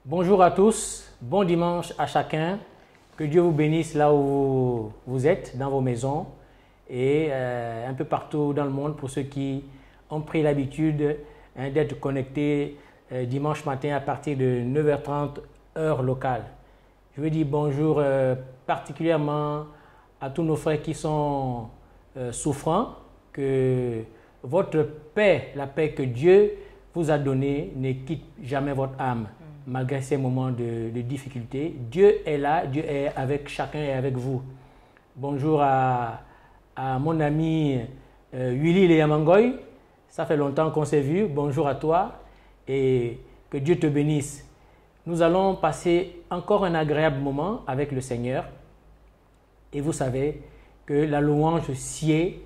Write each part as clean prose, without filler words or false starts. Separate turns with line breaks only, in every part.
Bonjour à tous, bon dimanche à chacun. Que Dieu vous bénisse là où vous êtes, dans vos maisons et un peu partout dans le monde pour ceux qui ont pris l'habitude d'être connectés dimanche matin à partir de 9h30 heure locale. Je veux dire bonjour particulièrement à tous nos frères qui sont souffrants, que votre paix, la paix que Dieu vous a donnée, ne quitte jamais votre âme. Malgré ces moments de difficulté, Dieu est là, Dieu est avec chacun et avec vous. Bonjour à mon ami Willy Leyamangoy, ça fait longtemps qu'on s'est vu, bonjour à toi et que Dieu te bénisse. Nous allons passer encore un agréable moment avec le Seigneur et vous savez que la louange sied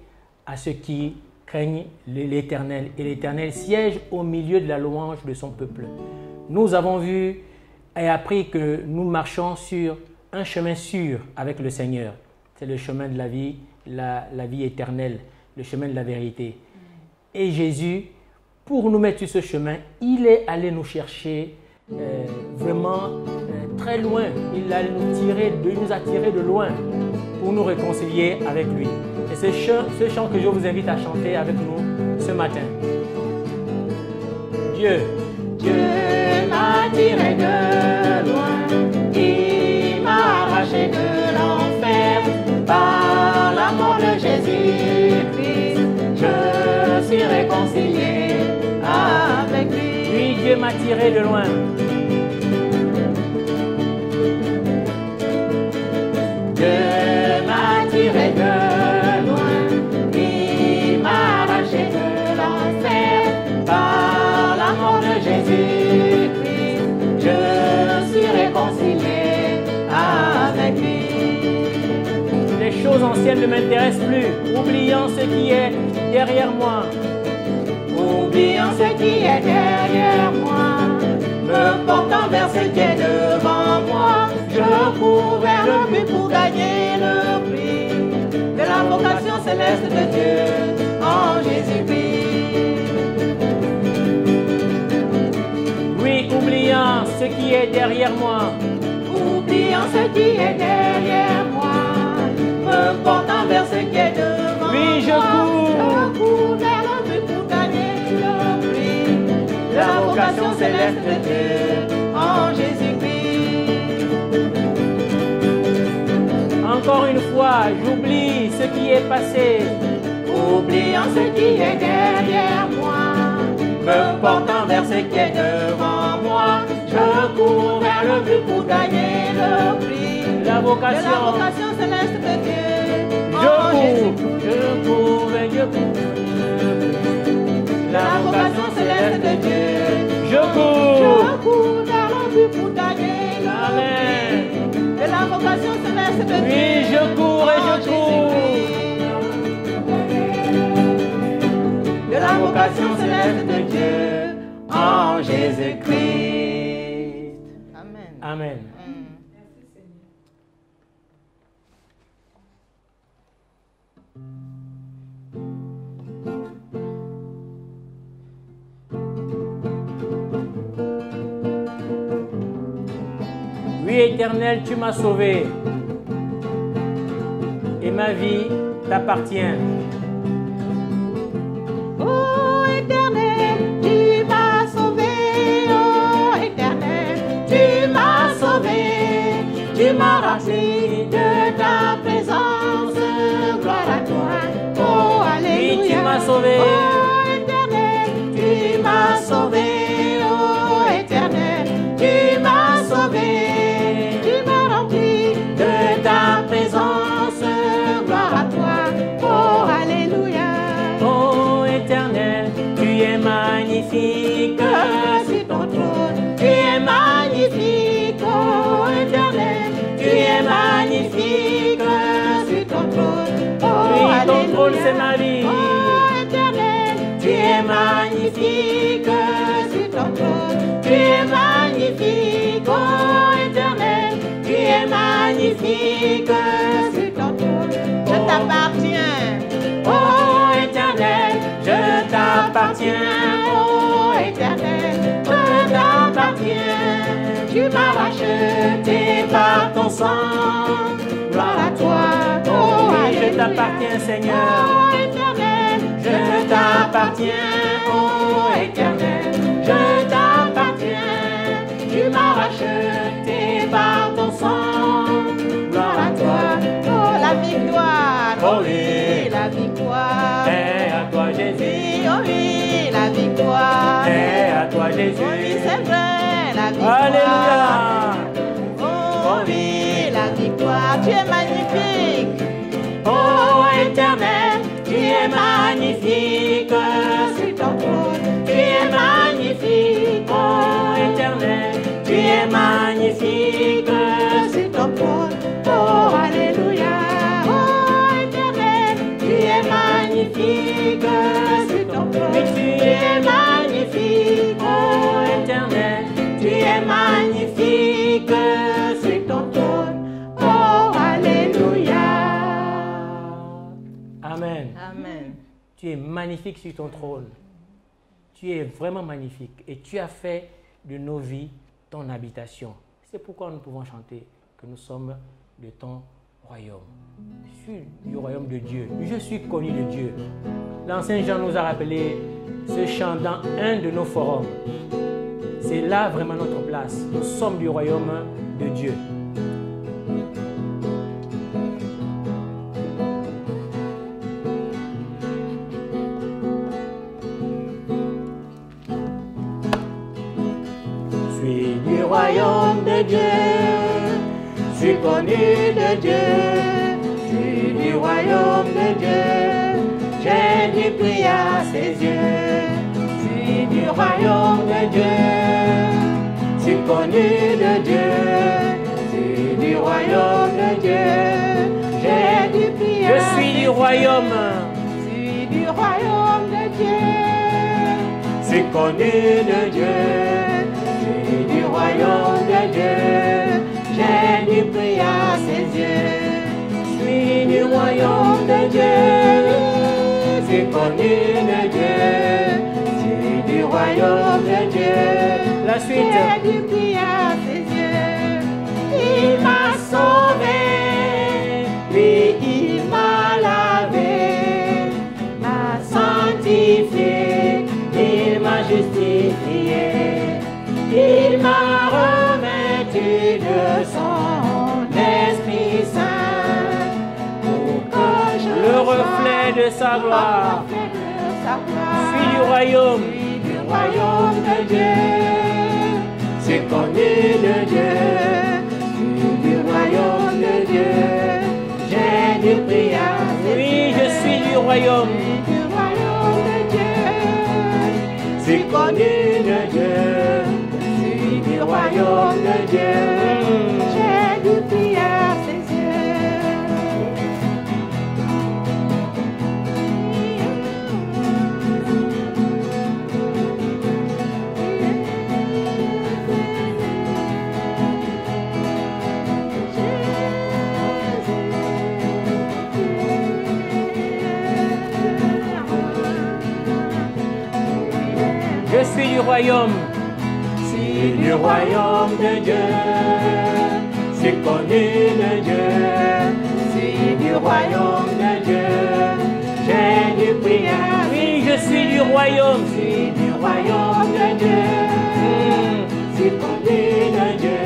à ceux qui craignent l'Éternel et l'Éternel siège au milieu de la louange de son peuple. Nous avons vu et appris que nous marchons sur un chemin sûr avec le Seigneur. C'est le chemin de la vie, la vie éternelle, le chemin de la vérité. Et Jésus, pour nous mettre sur ce chemin, il est allé nous chercher vraiment très loin. Il a nous a tirés de loin pour nous réconcilier avec lui. Et c'est ce chant que je vous invite à chanter avec nous ce matin. Dieu
m'a tiré de loin, il m'a arraché de l'enfer, par l'amour de Jésus-Christ, je suis réconcilié avec lui.
Oui, Dieu m'a tiré de loin.
Dieu m'a tiré de loin, il m'a arraché de l'enfer, par l'amour de Jésus-Christ, je suis réconcilié avec lui.
Les choses anciennes ne m'intéressent plus, oubliant ce qui est derrière moi.
Oubliant ce qui est derrière moi, me portant vers ce qui est devant moi, je cours vers le but pour gagner le prix de la vocation céleste de Dieu en Jésus-Christ.
Oui, oubliant ce qui est derrière moi.
Oubliant ce qui est derrière moi, me portant vers ce qui est devant moi.
Oui, je cours
vers le but pour gagner le prix de la vocation céleste de Dieu en Jésus-Christ.
Encore une fois, j'oublie ce qui est passé.
Oubliant ce qui est derrière moi, me portant vers ce qui est devant moi, je cours vers le but pour gagner le prix
La vocation,
de la vocation céleste de Dieu.
Je cours vers Dieu.
La vocation céleste de Dieu.
Je
cours vers le but pour gagner le
Amen.
prix de la vocation céleste de Dieu.
Oui, je cours et je cours.
De la vocation céleste de Dieu en Jésus-Christ. Amen.
Amen. Oui, Éternel, tu m'as sauvé et ma vie t'appartient.
Oh Éternel, tu m'as sauvé. Oh Éternel, tu m'as sauvé. Tu m'as rempli de ta présence. Gloire à toi. Oh Alléluia.
Oui, tu m'as sauvé.
Oh Éternel, tu m'as sauvé. Oh Éternel, tu m'as sauvé. Tu m'as rempli de ta présence. Gloire à toi. Oh Alléluia.
Oh Éternel, tu es magnifique
Sur ton trône, tu es magnifique. Oh Éternel, tu es magnifique. Sur ton trône, oh
Oui, ton
Alléluia.
trône c'est ma vie.
Oh Éternel, tu es magnifique. Sur ton trône, tu es magnifique. Oh Éternel, tu es magnifique. Sur ton trône, je t'appartiens. Oh Éternel, je t'appartiens. Oh Éternel, je t'appartiens. Tu m'as racheté par ton sang. Gloire à toi, oh
Je t'appartiens, Seigneur.
oh éternel. Je t'appartiens, oh éternel. Je t'appartiens. Tu m'as racheté par ton sang. Gloire à toi, oh la victoire. Oh oui, la victoire.
Paix à toi, Jésus.
Oui, oh oui, la victoire.
Paix à toi,
Oh oui,
Jésus.
c'est vrai, la victoire.
Alléluia.
Oh oui, la victoire. Tu es magnifique. Oh éternel, tu es magnifique sur ton trône. Tu es magnifique, oh éternel. Tu es magnifique sur ton trône. Oh alléluia. Oh éternel, tu es magnifique sur ton trône.
Oui, tu es
magnifique,
Oh éternel.
tu es magnifique sur ton trône. Oh alléluia.
Amen.
Amen.
Tu es magnifique sur ton trône. Tu es vraiment magnifique. Et tu as fait de nos vies ton habitation. C'est pourquoi nous pouvons chanter que nous sommes de ton royaume. Je suis du royaume de Dieu. Je suis connu de Dieu. L'ancien Jean nous a rappelé ce chant dans un de nos forums. C'est là vraiment notre place. Nous sommes du royaume de Dieu.
Je suis du royaume de Dieu, je suis connu de Dieu, je suis du royaume de Dieu, j'ai du prix à ses yeux, je suis du royaume de Dieu, je suis connu de Dieu, je suis du royaume de Dieu, j'ai du prix à
Je suis du royaume.
je suis du royaume de Dieu, je suis connu de Dieu. Du royaume de Dieu, j'ai du prix à ses yeux. Je suis du royaume de Dieu, je suis connu de Dieu. Je suis du royaume de Dieu,
La suite.
j'ai du prix à ses yeux. Il m'a sauvé, lui il m'a lavé, m'a sanctifié, il m'a justifié. Il m'a revêtu de son Esprit Saint pour que je
Le reflet de sa gloire.
Je
Je suis du royaume.
du royaume de Dieu. C'est connu de Dieu. Je suis du royaume de Dieu. J'ai du prix à ses
Oui,
yeux.
je suis du royaume.
Du royaume de Dieu. C'est connu de Dieu. Du royaume de Dieu, j'ai du prix à ses
Je suis du royaume.
Du royaume de Dieu, c'est connu de Dieu, c'est du royaume de Dieu, j'ai du prix à
Oui, je suis du royaume.
c'est du royaume de Dieu, c'est connu de Dieu,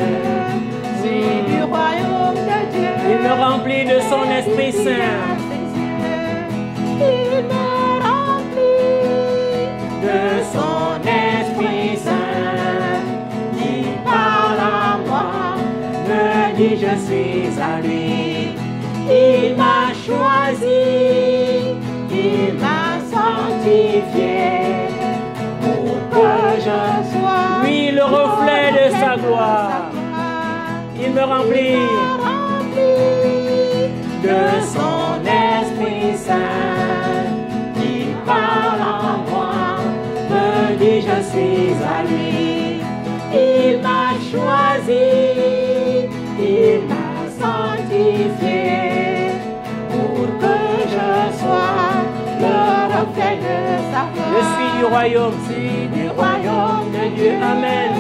c'est du royaume de Dieu.
Il me remplit de son Esprit Saint.
Il me remplit de son Esprit Saint. Je suis à lui, il m'a choisi, il m'a sanctifié pour que je sois.
Oui, le reflet de sa gloire. Il me remplit
de son Esprit Saint qui parle en moi, me dit je suis à lui, il m'a choisi. Il m'a sanctifié pour que je sois le reflet de sa gloire.
Je suis du royaume.
Je suis du royaume de Dieu.
Amen.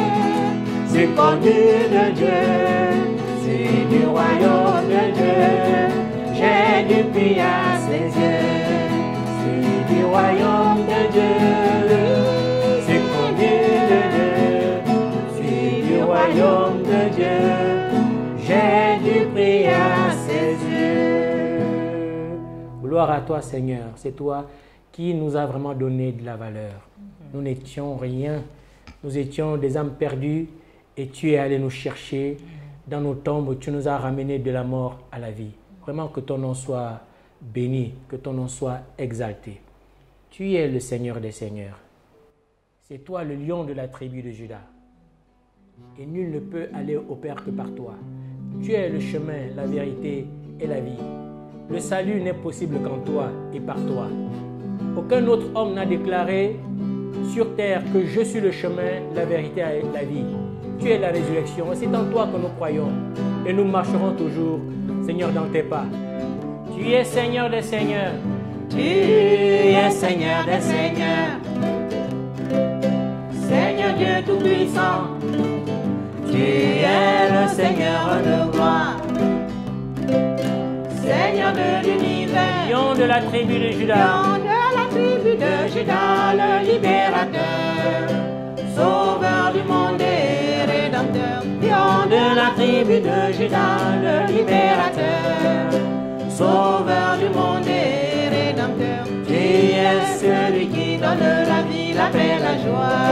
Je suis connu de Dieu, suis du royaume de Dieu, j'ai du prix à ses yeux, suis du royaume de Dieu, suis connu de Dieu, suis du royaume de Dieu, j'ai du prix à ses yeux.
Gloire à toi, Seigneur. C'est toi qui nous a vraiment donné de la valeur. Nous n'étions rien. Nous étions des âmes perdues et tu es allé nous chercher dans nos tombes. Tu nous as ramenés de la mort à la vie. Vraiment que ton nom soit béni, que ton nom soit exalté. Tu es le Seigneur des Seigneurs. C'est toi le lion de la tribu de Juda. Et nul ne peut aller au Père que par toi. Tu es le chemin, la vérité et la vie. Le salut n'est possible qu'en toi et par toi. Aucun autre homme n'a déclaré sur terre que je suis le chemin, la vérité et la vie. Tu es la résurrection. C'est en toi que nous croyons. Et nous marcherons toujours, Seigneur, dans tes pas. Tu es Seigneur des Seigneurs.
Tu es Seigneur des Seigneurs. Seigneur Dieu Tout-Puissant. Tu es le Seigneur de gloire. Seigneur de l'univers.
Lion de la tribu de Juda.
Lion de la tribu de Juda, le libérateur. Sauveur du monde et rédempteur. Lion de la tribu de Juda, le libérateur. Sauveur du monde et rédempteur. Tu es celui qui donne la vie, la paix, la joie.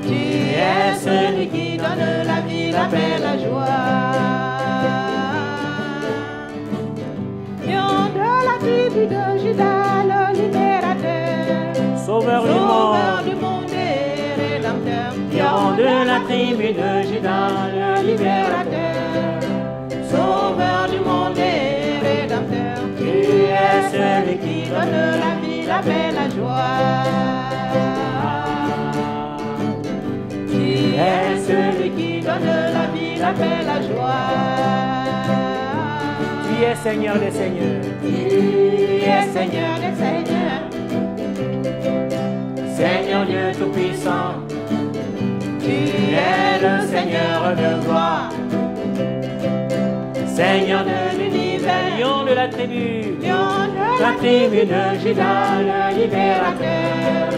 Tu es celui qui donne la vie, la paix, la joie. Lion de la tribu de Juda, le libérateur.
Sauveur du
monde et rédempteur. Lion de la tribu de Juda, le libérateur. Sauveur du monde et rédempteur. Tu es celui qui donne la vie, la paix, la joie. Tu es celui qui donne la vie, la paix, la joie.
Tu es Seigneur des Seigneurs.
Tu es Seigneur des Seigneurs. Seigneur Dieu Tout-Puissant. Tu es le Seigneur de gloire. Seigneur de l'univers.
Lion de la tribu.
Lion de la tribu de Juda, le libérateur.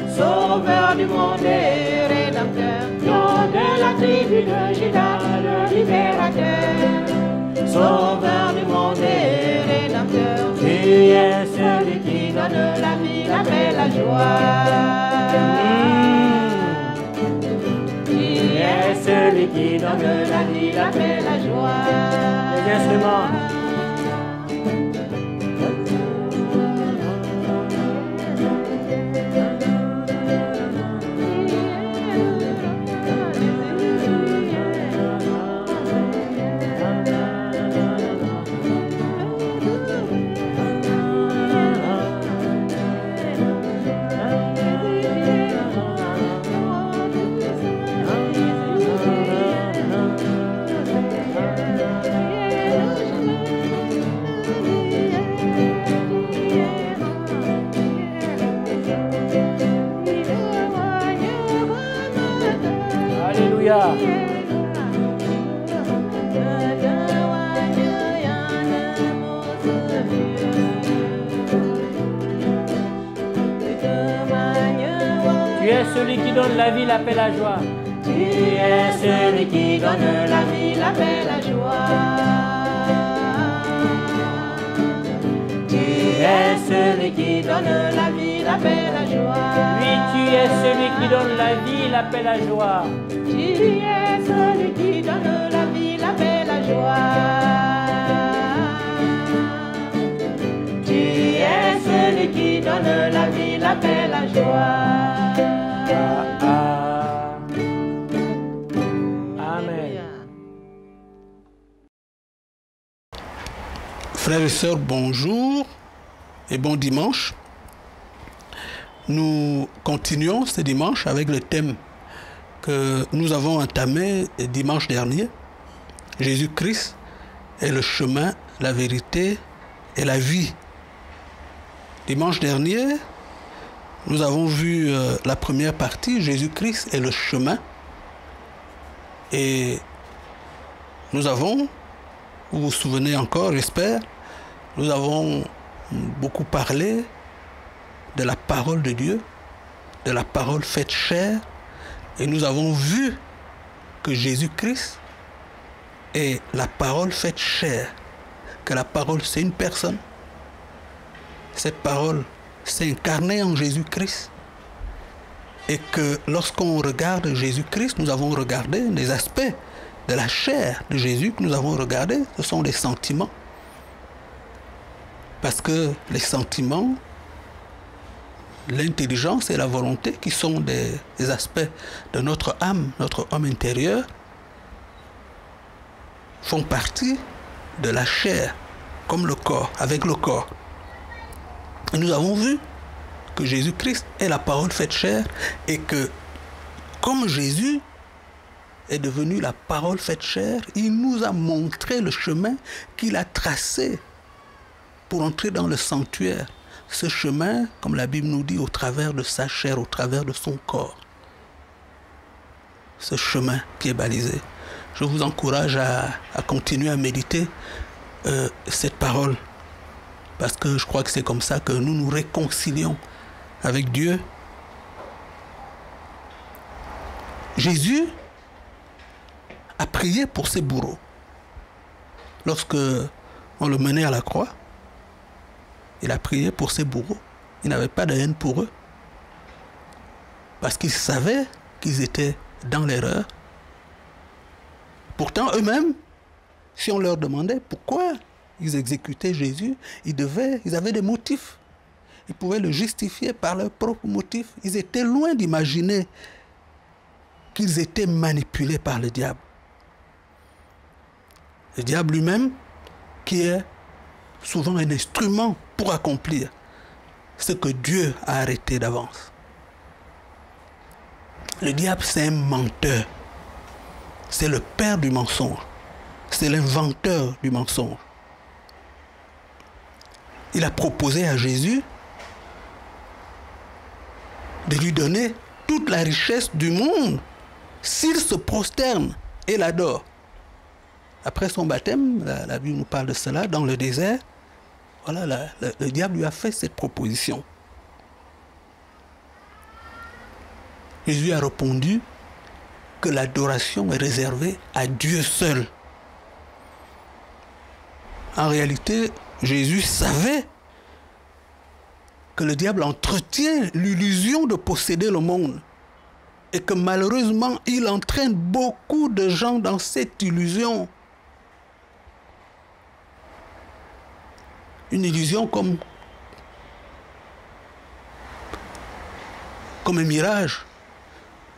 Sauveur du monde et rédempteur. Lion de la tribu de Juda, le libérateur. Sauveur du monde et rédempteur. Tu es celui qui donne la vie, la paix, la joie. Tu es celui qui donne la vie, la paix, la joie.
Les instruments. Alléluia. Tu es celui qui donne la vie, la paix, la joie.
Tu es celui qui donne la vie, la paix, la joie. Tu es celui qui donne la vie, la paix, la joie.
Oui, tu es celui qui donne la vie, la paix, la joie.
Tu es celui qui donne la vie, la paix, la joie. Tu es celui qui donne la vie, la paix, la joie.
Amen.
Frères et sœurs, bonjour et bon dimanche. Nous continuons ce dimanche avec le thème que nous avons entamé dimanche dernier. Jésus-Christ est le chemin, la vérité et la vie. Dimanche dernier, Nous avons vu la première partie, Jésus-Christ est le chemin. Et nous avons, vous vous souvenez encore, j'espère, nous avons beaucoup parlé de la parole de Dieu, de la parole faite chair. Et nous avons vu que Jésus-Christ est la parole faite chair, que la parole c'est une personne. Cette parole s'est incarnée en Jésus-Christ. Et que lorsqu'on regarde Jésus-Christ, nous avons regardé les aspects de la chair de Jésus que nous avons regardé, ce sont les sentiments. Parce que les sentiments, l'intelligence et la volonté, qui sont des aspects de notre âme, notre homme intérieur, font partie de la chair, comme le corps, avec le corps. Et nous avons vu que Jésus-Christ est la parole faite chair et que, comme Jésus est devenu la parole faite chair, il nous a montré le chemin qu'il a tracé pour entrer dans le sanctuaire. Ce chemin, comme la Bible nous dit, au travers de sa chair, au travers de son corps. Ce chemin qui est balisé. Je vous encourage à continuer à méditer cette parole. Parce que je crois que c'est comme ça que nous nous réconcilions avec Dieu. Jésus a prié pour ses bourreaux. Lorsque on le menait à la croix, il a prié pour ses bourreaux. Il n'avait pas de haine pour eux. Parce qu'il savait qu'ils étaient dans l'erreur. Pourtant, eux-mêmes, si on leur demandait pourquoi ils exécutaient Jésus, ils avaient des motifs. Ils pouvaient le justifier par leurs propres motifs. Ils étaient loin d'imaginer qu'ils étaient manipulés par le diable. Le diable lui-même, qui est souvent un instrument pour accomplir ce que Dieu a arrêté d'avance. Le diable, c'est un menteur. C'est le père du mensonge. C'est l'inventeur du mensonge. Il a proposé à Jésus de lui donner toute la richesse du monde s'il se prosterne et l'adore. Après son baptême, la Bible nous parle de cela, dans le désert, voilà, le diable lui a fait cette proposition. Jésus a répondu que l'adoration est réservée à Dieu seul. En réalité, Jésus savait que le diable entretient l'illusion de posséder le monde et que malheureusement, il entraîne beaucoup de gens dans cette illusion. Une illusion comme un mirage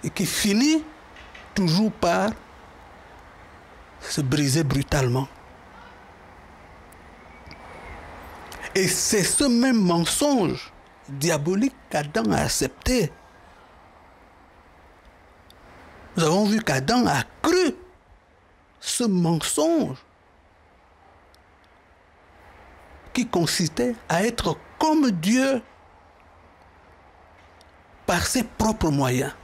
et qui finit toujours par se briser brutalement. Et c'est ce même mensonge diabolique qu'Adam a accepté. Nous avons vu qu'Adam a cru ce mensonge qui consistait à être comme Dieu par ses propres moyens.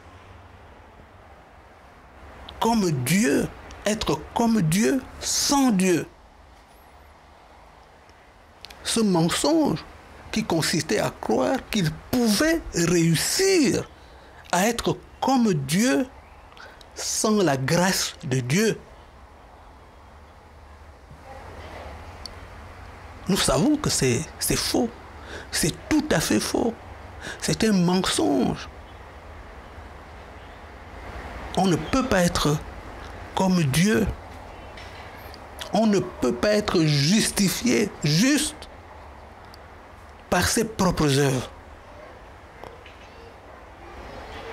Comme Dieu, être comme Dieu sans Dieu. Ce mensonge qui consistait à croire qu'il pouvait réussir à être comme Dieu sans la grâce de Dieu. Nous savons que c'est faux. C'est tout à fait faux. C'est un mensonge. On ne peut pas être comme Dieu. On ne peut pas être justifié, juste, par ses propres œuvres.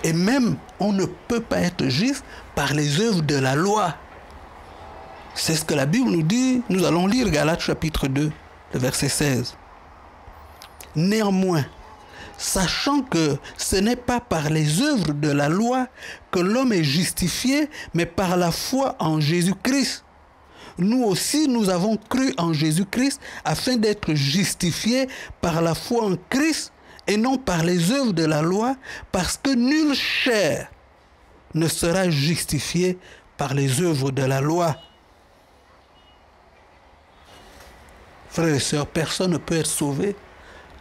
Et même, on ne peut pas être juste par les œuvres de la loi. C'est ce que la Bible nous dit. Nous allons lire Galates chapitre 2, le verset 16. Néanmoins, sachant que ce n'est pas par les œuvres de la loi que l'homme est justifié, mais par la foi en Jésus-Christ. Nous aussi, nous avons cru en Jésus-Christ afin d'être justifiés par la foi en Christ et non par les œuvres de la loi, parce que nulle chair ne sera justifiée par les œuvres de la loi. Frères et sœurs, personne ne peut être sauvé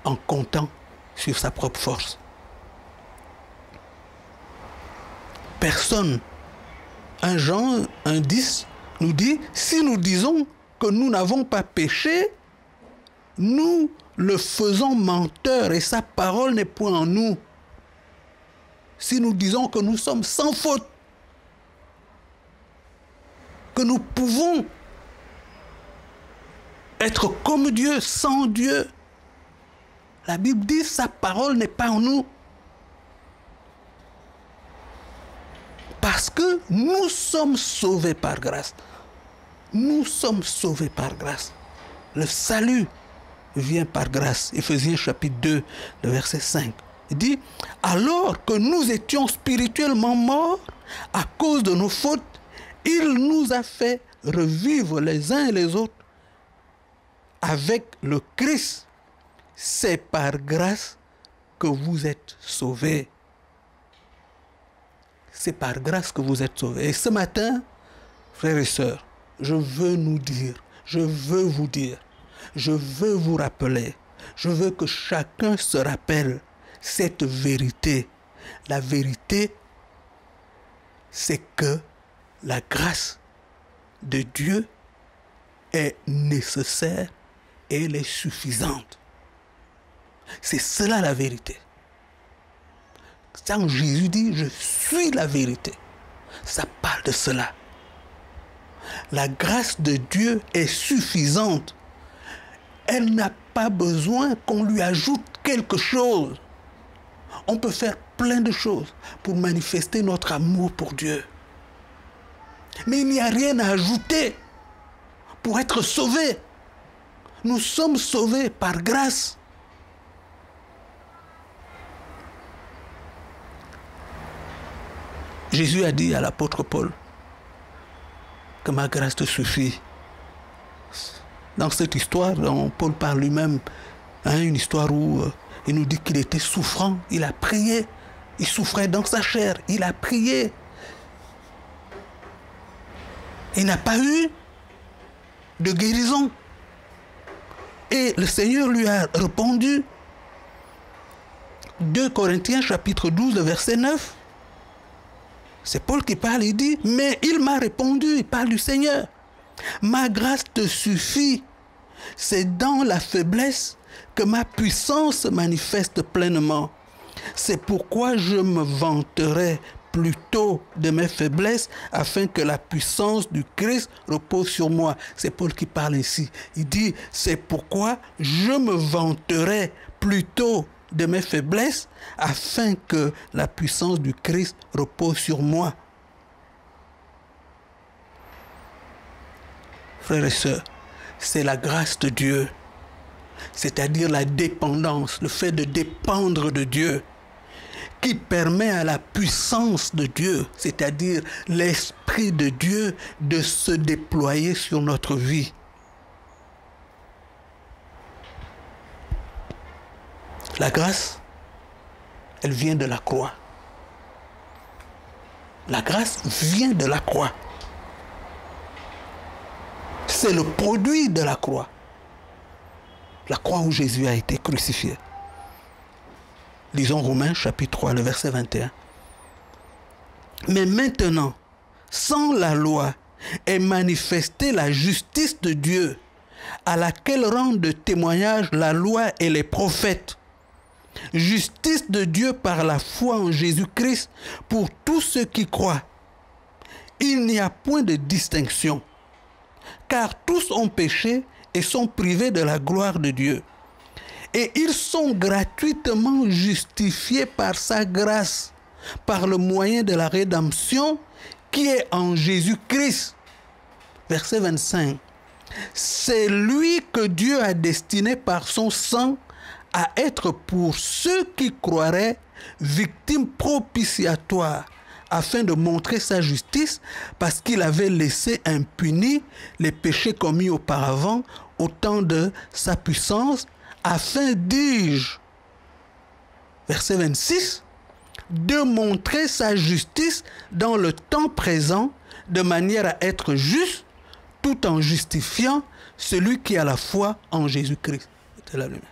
en comptant sur sa propre force. Personne. 1 Jean 1,10 nous dit, si nous disons que nous n'avons pas péché, nous le faisons menteur et sa parole n'est point en nous. Si nous disons que nous sommes sans faute, que nous pouvons être comme Dieu, sans Dieu, la Bible dit sa parole n'est pas en nous. Parce que nous sommes sauvés par grâce. Nous sommes sauvés par grâce. Le salut vient par grâce. Éphésiens chapitre 2, le verset 5. Il dit, alors que nous étions spirituellement morts à cause de nos fautes, il nous a fait revivre les uns et les autres avec le Christ. C'est par grâce que vous êtes sauvés. C'est par grâce que vous êtes sauvés. Et ce matin, frères et sœurs, je veux nous dire, je veux vous dire, je veux vous rappeler, je veux que chacun se rappelle cette vérité. La vérité, c'est que la grâce de Dieu est nécessaire et elle est suffisante. C'est cela la vérité. Quand Jésus dit « je suis la vérité », ça parle de cela. La grâce de Dieu est suffisante. Elle n'a pas besoin qu'on lui ajoute quelque chose. On peut faire plein de choses pour manifester notre amour pour Dieu. Mais il n'y a rien à ajouter pour être sauvé. Nous sommes sauvés par grâce. Jésus a dit à l'apôtre Paul que ma grâce te suffit. Dans cette histoire, dont Paul parle lui-même, une histoire où il nous dit qu'il était souffrant, il a prié, il souffrait dans sa chair, il a prié. Il n'a pas eu de guérison. Et le Seigneur lui a répondu. 2 Corinthiens chapitre 12, verset 9. C'est Paul qui parle, il dit, mais il m'a répondu, il parle du Seigneur. Ma grâce te suffit. C'est dans la faiblesse que ma puissance se manifeste pleinement. C'est pourquoi je me vanterai plutôt de mes faiblesses afin que la puissance du Christ repose sur moi. C'est Paul qui parle ici. Il dit, c'est pourquoi je me vanterai plutôt de mes faiblesses afin que la puissance du Christ repose sur moi. Frères et sœurs, c'est la grâce de Dieu, c'est-à-dire la dépendance, le fait de dépendre de Dieu, qui permet à la puissance de Dieu, c'est-à-dire l'Esprit de Dieu, de se déployer sur notre vie. La grâce, elle vient de la croix. La grâce vient de la croix. C'est le produit de la croix. La croix où Jésus a été crucifié. Lisons Romains chapitre 3, le verset 21. Mais maintenant, sans la loi, est manifestée la justice de Dieu, à laquelle rendent témoignage la loi et les prophètes. Justice de Dieu par la foi en Jésus-Christ pour tous ceux qui croient. Il n'y a point de distinction, car tous ont péché et sont privés de la gloire de Dieu. Et ils sont gratuitement justifiés par sa grâce, par le moyen de la rédemption qui est en Jésus-Christ. Verset 25. C'est lui que Dieu a destiné par son sang à être pour ceux qui croiraient victime propitiatoire, afin de montrer sa justice, parce qu'il avait laissé impunis les péchés commis auparavant au temps de sa puissance, afin, dis-je, verset 26, de montrer sa justice dans le temps présent de manière à être juste tout en justifiant celui qui a la foi en Jésus-Christ. C'est la lumière.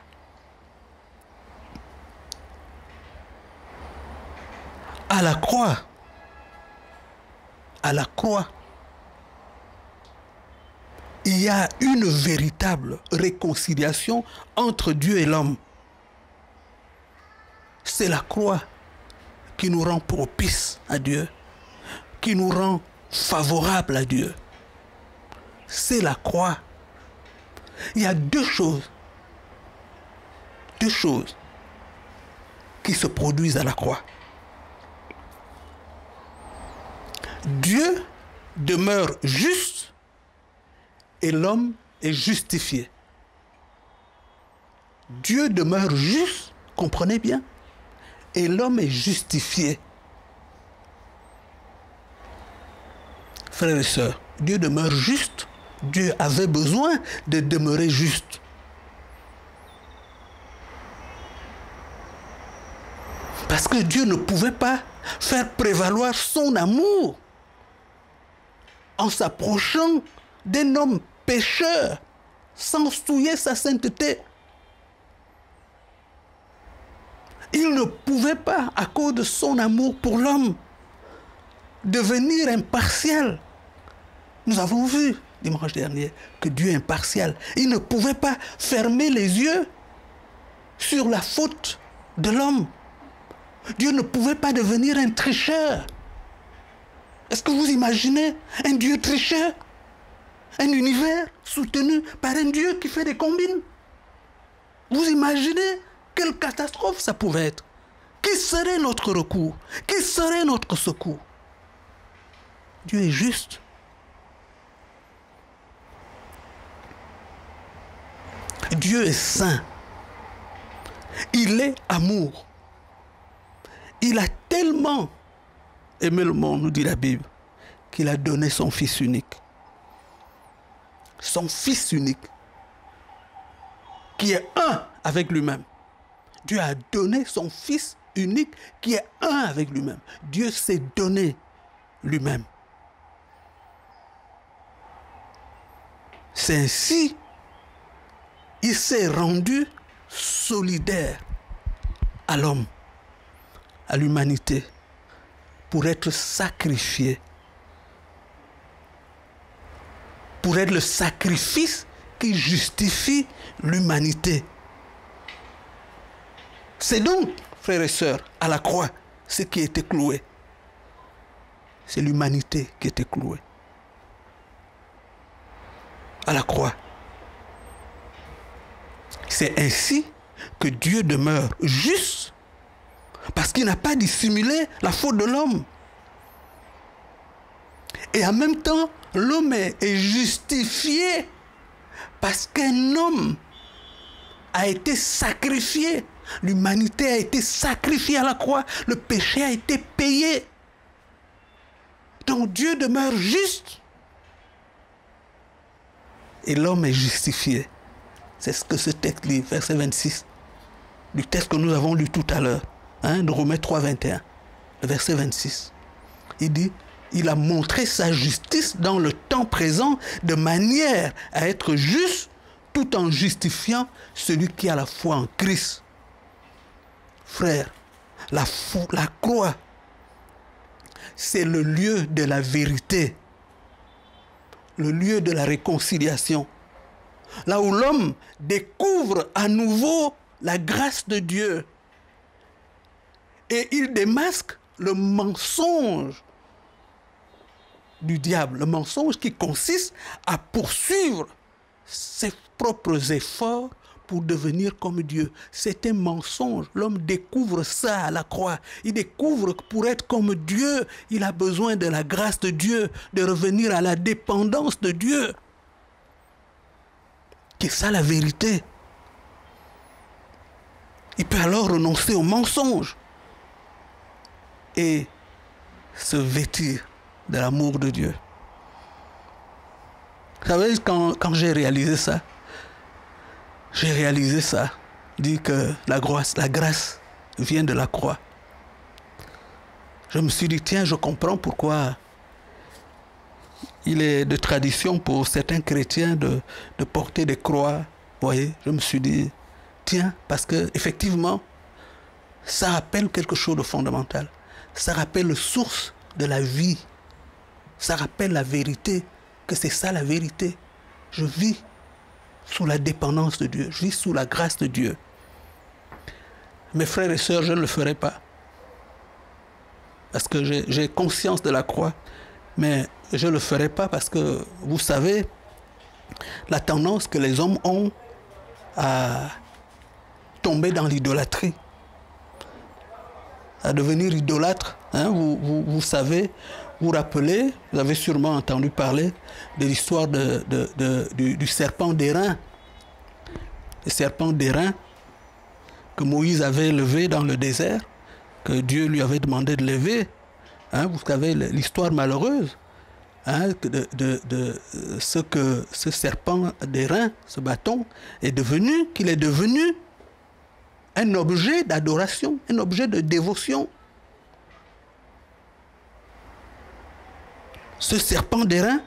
À la croix, il y a une véritable réconciliation entre Dieu et l'homme. C'est la croix qui nous rend propices à Dieu, qui nous rend favorables à Dieu. C'est la croix. Il y a deux choses qui se produisent à la croix. Dieu demeure juste et l'homme est justifié. Dieu demeure juste, comprenez bien, et l'homme est justifié. Frères et sœurs, Dieu demeure juste. Dieu avait besoin de demeurer juste. Parce que Dieu ne pouvait pas faire prévaloir son amour en s'approchant d'un homme pécheur sans souiller sa sainteté. Il ne pouvait pas, à cause de son amour pour l'homme, devenir impartial. Nous avons vu dimanche dernier que Dieu est impartial. Il ne pouvait pas fermer les yeux sur la faute de l'homme. Dieu ne pouvait pas devenir un tricheur. Est-ce que vous imaginez un Dieu tricheur? Un univers soutenu par un Dieu qui fait des combines? Vous imaginez quelle catastrophe ça pouvait être? Qui serait notre recours? Qui serait notre secours? Dieu est juste. Dieu est saint. Il est amour. Il a tellement aimé le monde, nous dit la Bible, qu'il a donné son Fils unique. Son Fils unique, qui est un avec lui-même. Dieu a donné son Fils unique qui est un avec lui-même. Dieu s'est donné lui-même. C'est ainsi il s'est rendu solidaire à l'homme, à l'humanité, pour être sacrifié, pour être le sacrifice qui justifie l'humanité. C'est donc, frères et sœurs, à la croix, ce qui a été cloué. C'est l'humanité qui a été clouée. À la croix. C'est ainsi que Dieu demeure juste, parce qu'il n'a pas dissimulé la faute de l'homme. Et en même temps, l'homme est justifié parce qu'un homme a été sacrifié. L'humanité a été sacrifiée à la croix. Le péché a été payé. Donc Dieu demeure juste. Et l'homme est justifié. C'est ce que ce texte dit, verset 26, du texte que nous avons lu tout à l'heure, de Romains 3, 21, le verset 26. Il dit, il a montré sa justice dans le temps présent de manière à être juste tout en justifiant celui qui a la foi en Christ. Frère, la croix, c'est le lieu de la vérité, le lieu de la réconciliation. Là où l'homme découvre à nouveau la grâce de Dieu. Et il démasque le mensonge du diable. Le mensonge qui consiste à poursuivre ses propres efforts pour devenir comme Dieu. C'est un mensonge. L'homme découvre ça à la croix. Il découvre que pour être comme Dieu, il a besoin de la grâce de Dieu, de revenir à la dépendance de Dieu. C'est ça la vérité. Il peut alors renoncer au mensonge et se vêtir de l'amour de Dieu. Vous savez, quand j'ai réalisé ça, dit que la grâce vient de la croix. Je me suis dit, tiens, je comprends pourquoi il est de tradition pour certains chrétiens de porter des croix. Vous voyez, je me suis dit, tiens, parce que effectivement, ça rappelle quelque chose de fondamental. Ça rappelle la source de la vie. Ça rappelle la vérité, que c'est ça la vérité. Je vis sous la dépendance de Dieu. Je vis sous la grâce de Dieu. Mes frères et sœurs, je ne le ferai pas. Parce que j'ai conscience de la croix. Mais je ne le ferai pas parce que, vous savez, la tendance que les hommes ont à tomber dans l'idolâtrie, à devenir idolâtre. Hein, vous savez, vous rappelez, vous avez sûrement entendu parler de l'histoire du serpent d'airain. Le serpent d'airain que Moïse avait levé dans le désert, que Dieu lui avait demandé de lever. Hein, vous savez l'histoire malheureuse, hein, de ce que ce serpent d'airain, ce bâton, qu'il est devenu un objet d'adoration, un objet de dévotion. Ce serpent d'airain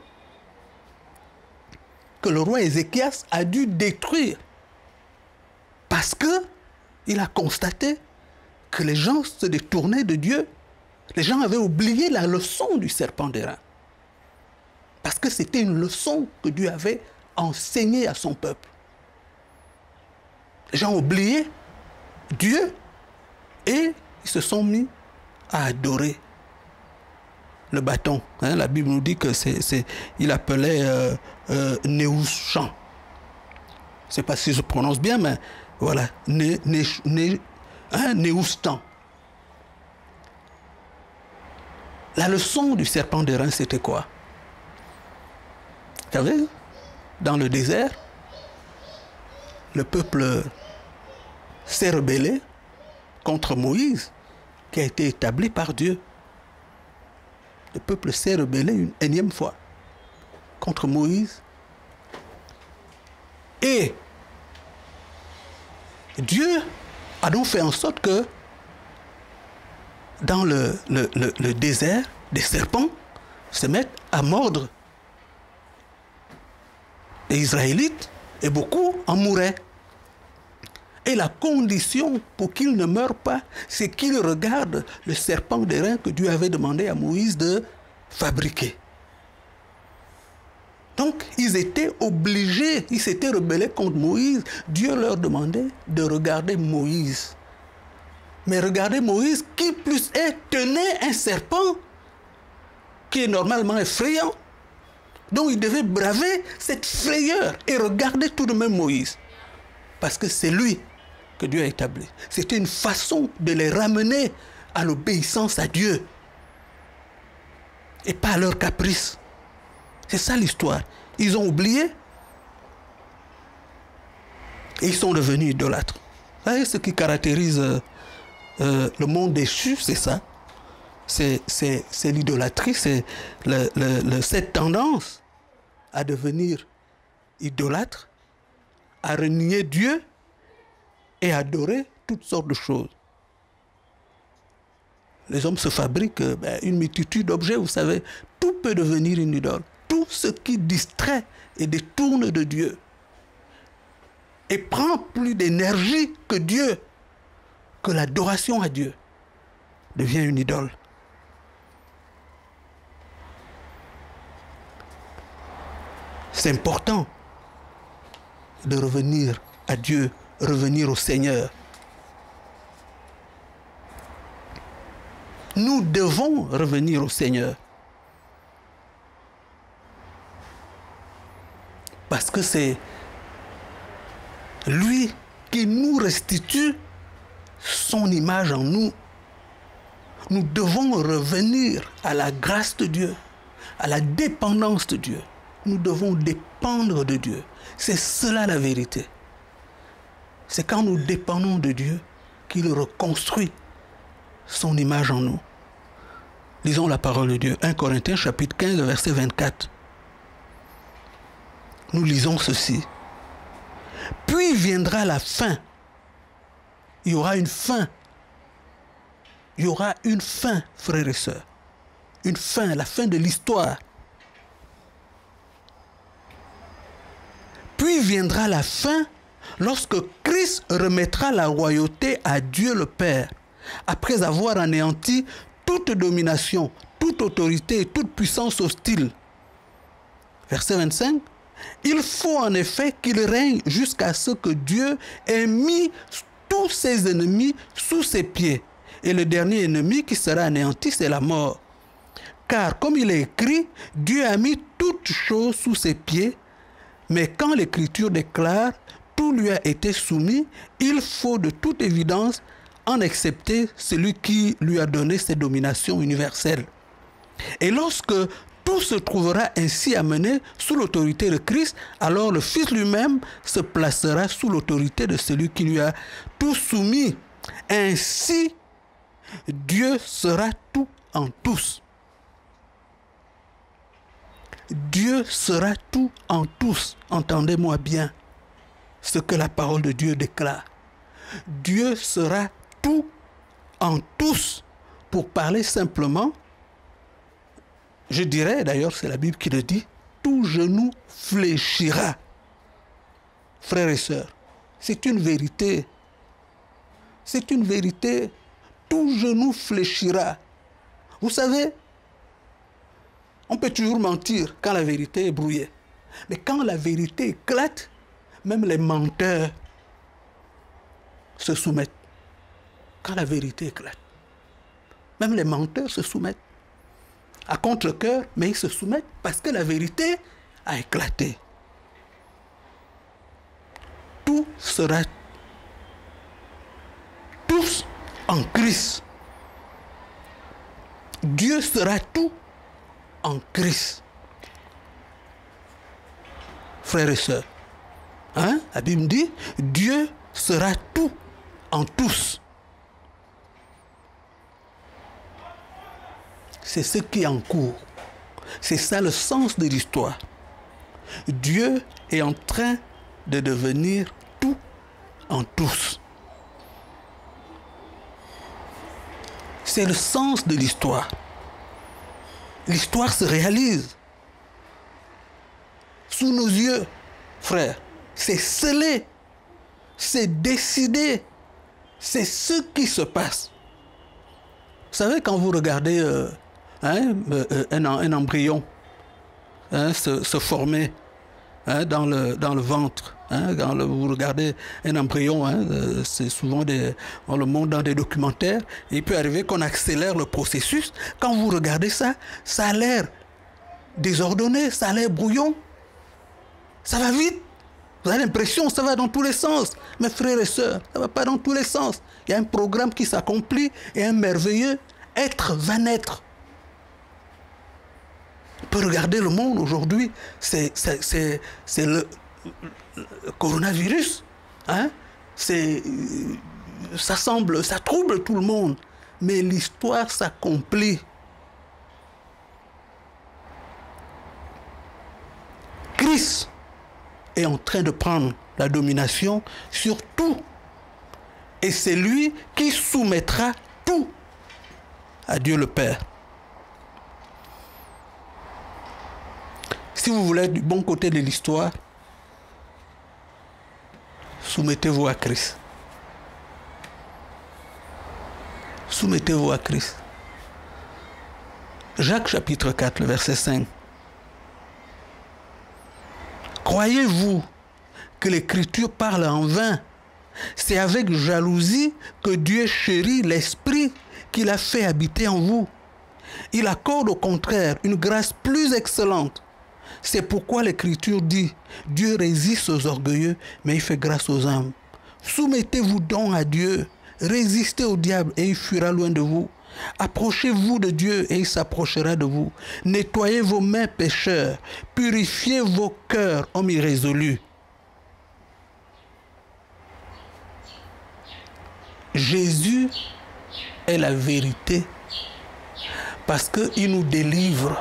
que le roi Ézéchias a dû détruire parce qu'il a constaté que les gens se détournaient de Dieu. Les gens avaient oublié la leçon du serpent d'airain. Parce que c'était une leçon que Dieu avait enseignée à son peuple. Les gens ont oublié Dieu et ils se sont mis à adorer le bâton. Hein, la Bible nous dit que il appelait Néhushtan. Je ne sais pas si je prononce bien, mais voilà, Néhushtan. La leçon du serpent d'airain, c'était quoi? Vous savez, dans le désert, le peuple s'est rebellé contre Moïse, qui a été établi par Dieu. Le peuple s'est rebellé une énième fois contre Moïse. Et Dieu a donc fait en sorte que dans le désert, des serpents se mettent à mordre les Israélites et beaucoup en mouraient. Et la condition pour qu'ils ne meurent pas, c'est qu'ils regardent le serpent d'airain que Dieu avait demandé à Moïse de fabriquer. Donc, ils étaient obligés, ils s'étaient rebellés contre Moïse. Dieu leur demandait de regarder Moïse. Mais regardez Moïse, qui plus est, tenait un serpent qui est normalement effrayant. Donc, il devait braver cette frayeur et regarder tout de même Moïse. Parce que c'est lui que Dieu a établi. C'était une façon de les ramener à l'obéissance à Dieu et pas à leur caprice. C'est ça l'histoire. Ils ont oublié et ils sont devenus idolâtres. Vous voyez ce qui caractérise le monde déchu, c'est ça. C'est l'idolâtrie, c'est cette tendance à devenir idolâtre, à renier Dieu et à adorer toutes sortes de choses. Les hommes se fabriquent une multitude d'objets, vous savez. Tout peut devenir une idole. Tout ce qui distrait et détourne de Dieu et prend plus d'énergie que Dieu, que l'adoration à Dieu, devient une idole. C'est important de revenir à Dieu, revenir au Seigneur. Nous devons revenir au Seigneur. Parce que c'est lui qui nous restitue son image en nous. Nous devons revenir à la grâce de Dieu, à la dépendance de Dieu. Nous devons dépendre de Dieu. C'est cela la vérité. C'est quand nous dépendons de Dieu qu'il reconstruit son image en nous. Lisons la parole de Dieu. 1 Corinthiens chapitre 15, verset 24. Nous lisons ceci. Puis viendra la fin. Il y aura une fin il y aura une fin, frères et sœurs. Une fin, la fin de l'histoire. Puis viendra la fin lorsque Christ remettra la royauté à Dieu le Père, après avoir anéanti toute domination, toute autorité et toute puissance hostile. Verset 25. Il faut en effet qu'il règne jusqu'à ce que Dieu ait mis tous ses ennemis sous ses pieds. Et le dernier ennemi qui sera anéanti, c'est la mort. Car comme il est écrit, Dieu a mis toutes choses sous ses pieds, mais quand l'Écriture déclare tout lui a été soumis, il faut de toute évidence en accepter celui qui lui a donné ses dominations universelles. Et lorsque tout se trouvera ainsi amené sous l'autorité de Christ, alors le Fils lui-même se placera sous l'autorité de celui qui lui a tout soumis. Ainsi, Dieu sera tout en tous. Dieu sera tout en tous. Entendez-moi bien ce que la parole de Dieu déclare. Dieu sera tout en tous. Pour parler simplement, je dirais, d'ailleurs c'est la Bible qui le dit, tout genou fléchira. Frères et sœurs, c'est une vérité. C'est une vérité. Tout genou fléchira. Vous savez, on peut toujours mentir quand la vérité est brouillée. Mais quand la vérité éclate, même les menteurs se soumettent. Quand la vérité éclate, même les menteurs se soumettent. À contre-cœur, mais ils se soumettent parce que la vérité a éclaté. Tout sera tous en Christ. Dieu sera tout en Christ. Frères et sœurs, hein? La Bible dit, Dieu sera tout en tous. C'est ce qui est en cours. C'est ça le sens de l'histoire. Dieu est en train de devenir tout en tous. C'est le sens de l'histoire. L'histoire se réalise sous nos yeux, frères. C'est scellé, c'est décidé, c'est ce qui se passe. Vous savez, quand vous regardez un embryon se former dans le ventre, quand vous regardez un embryon, c'est souvent on le montre dans des documentaires, et il peut arriver qu'on accélère le processus. Quand vous regardez ça, ça a l'air désordonné, ça a l'air brouillon, ça va vite. Vous avez l'impression que ça va dans tous les sens. Mes frères et sœurs, ça ne va pas dans tous les sens. Il y a un programme qui s'accomplit et un merveilleux être va naître. On peut regarder le monde aujourd'hui, c'est le coronavirus. Ça trouble tout le monde. Mais l'histoire s'accomplit. Christ est en train de prendre la domination sur tout. Et c'est lui qui soumettra tout à Dieu le Père. Si vous voulez être du bon côté de l'histoire, soumettez-vous à Christ. Soumettez-vous à Christ. Jacques chapitre 4, le verset 5. Croyez-vous que l'Écriture parle en vain? C'est avec jalousie que Dieu chérit l'Esprit qu'il a fait habiter en vous. Il accorde au contraire une grâce plus excellente. C'est pourquoi l'Écriture dit, Dieu résiste aux orgueilleux, mais il fait grâce aux humbles. Soumettez-vous donc à Dieu, résistez au diable et il fuira loin de vous. Approchez-vous de Dieu et il s'approchera de vous. Nettoyez vos mains pécheurs, purifiez vos cœurs, hommes irrésolus. Jésus est la vérité parce qu'il nous délivre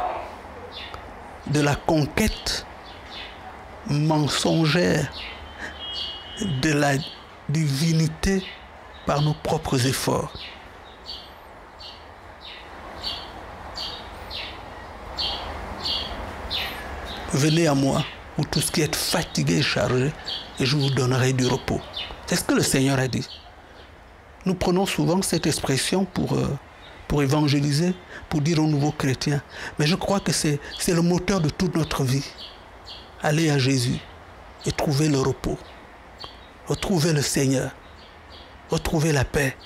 de la conquête mensongère de la divinité par nos propres efforts. venez à moi, vous tous qui êtes fatigués et chargés, et je vous donnerai du repos. C'est ce que le Seigneur a dit. Nous prenons souvent cette expression pour évangéliser, pour dire aux nouveaux chrétiens. Mais je crois que c'est le moteur de toute notre vie. Aller à Jésus et trouver le repos. Retrouver le Seigneur. Retrouver la paix.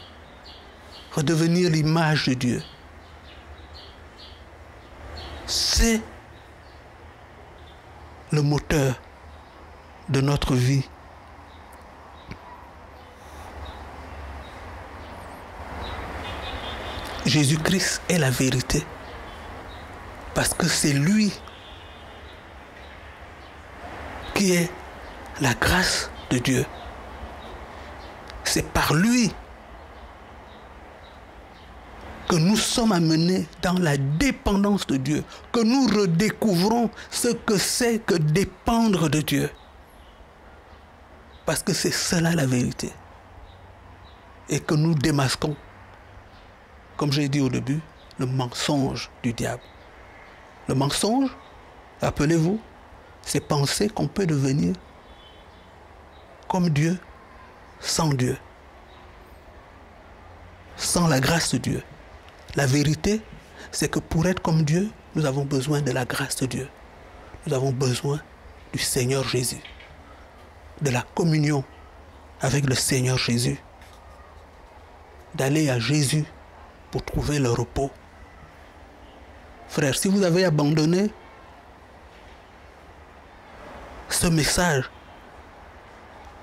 Redevenir l'image de Dieu. C'est le moteur de notre vie. Jésus-Christ est la vérité. Parce que c'est lui qui est la grâce de Dieu. C'est par lui que nous sommes amenés dans la dépendance de Dieu, que nous redécouvrons ce que c'est que dépendre de Dieu. Parce que c'est cela la vérité. Et que nous démasquons, comme j'ai dit au début, le mensonge du diable. Le mensonge, rappelez-vous, c'est penser qu'on peut devenir comme Dieu, sans Dieu, sans la grâce de Dieu. La vérité, c'est que pour être comme Dieu, nous avons besoin de la grâce de Dieu. Nous avons besoin du Seigneur Jésus, de la communion avec le Seigneur Jésus, d'aller à Jésus pour trouver le repos. Frère, si vous avez abandonné ce message,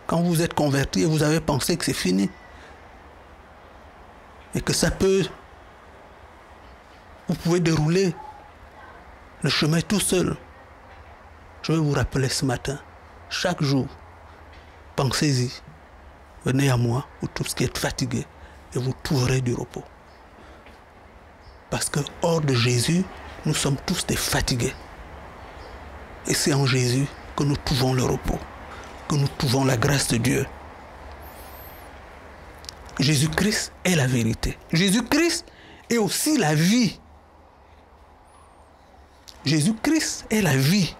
quand vous êtes converti et vous avez pensé que c'est fini, et que ça peut, vous pouvez dérouler le chemin tout seul, je vais vous rappeler ce matin, chaque jour, pensez-y, venez à moi, vous tous qui êtes fatigués, et vous trouverez du repos. Parce que hors de Jésus, nous sommes tous des fatigués. Et c'est en Jésus que nous trouvons le repos, que nous trouvons la grâce de Dieu. Jésus-Christ est la vérité. Jésus-Christ est aussi la vie. Jésus-Christ est la vie.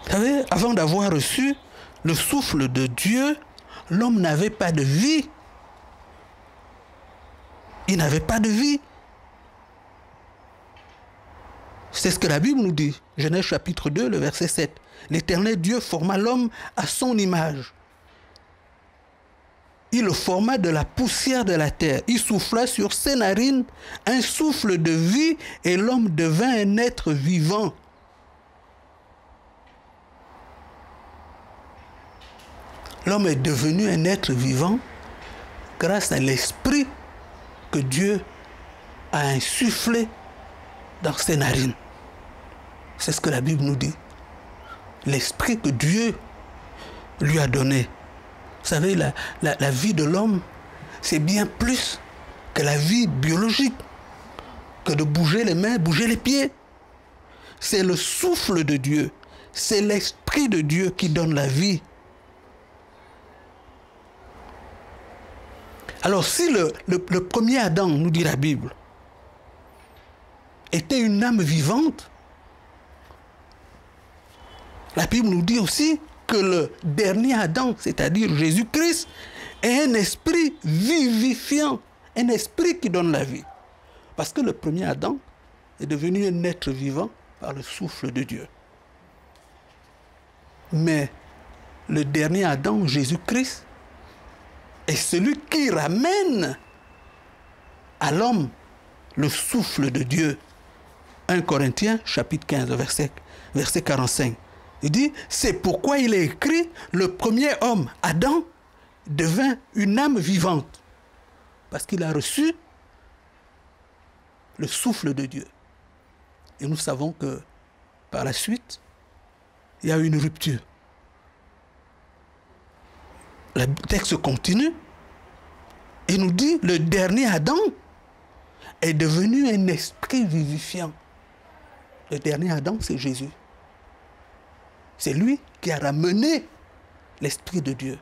Vous savez, avant d'avoir reçu le souffle de Dieu, l'homme n'avait pas de vie. Il n'avait pas de vie. C'est ce que la Bible nous dit. Genèse chapitre 2, le verset 7. L'Éternel Dieu forma l'homme à son image. Il le forma de la poussière de la terre. Il souffla sur ses narines un souffle de vie et l'homme devint un être vivant. L'homme est devenu un être vivant grâce à l'esprit que Dieu a insufflé dans ses narines. C'est ce que la Bible nous dit. L'esprit que Dieu lui a donné. Vous savez, la vie de l'homme, c'est bien plus que la vie biologique, que de bouger les mains, bouger les pieds. C'est le souffle de Dieu. C'est l'esprit de Dieu qui donne la vie. Alors si le premier Adam, nous dit la Bible, était une âme vivante, la Bible nous dit aussi que le dernier Adam, c'est-à-dire Jésus-Christ, est un esprit vivifiant, un esprit qui donne la vie. Parce que le premier Adam est devenu un être vivant par le souffle de Dieu. Mais le dernier Adam, Jésus-Christ, est celui qui ramène à l'homme le souffle de Dieu. 1 Corinthiens, chapitre 15, verset 45. Il dit, c'est pourquoi il est écrit, le premier homme, Adam, devint une âme vivante. Parce qu'il a reçu le souffle de Dieu. Et nous savons que par la suite, il y a eu une rupture. Le texte continue et nous dit, le dernier Adam est devenu un esprit vivifiant. Le dernier Adam, c'est Jésus. C'est lui qui a ramené l'Esprit de Dieu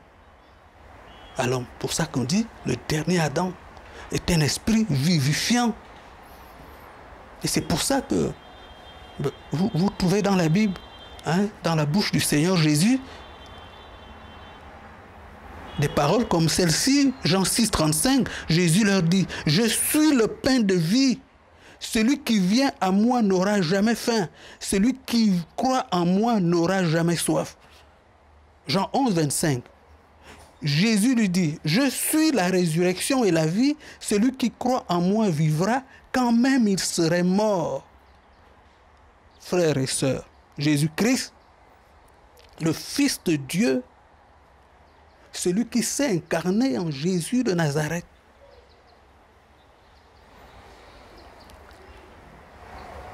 à l'homme. Pour ça qu'on dit, le dernier Adam est un esprit vivifiant. Et c'est pour ça que Vous trouvez dans la Bible, hein, dans la bouche du Seigneur Jésus, des paroles comme celle-ci, Jean 6, 35, Jésus leur dit, « Je suis le pain de vie. Celui qui vient à moi n'aura jamais faim. Celui qui croit en moi n'aura jamais soif. » Jean 11, 25. Jésus lui dit, « Je suis la résurrection et la vie. Celui qui croit en moi vivra quand même il serait mort. » Frères et sœurs, Jésus-Christ, le Fils de Dieu, celui qui s'est incarné en Jésus de Nazareth,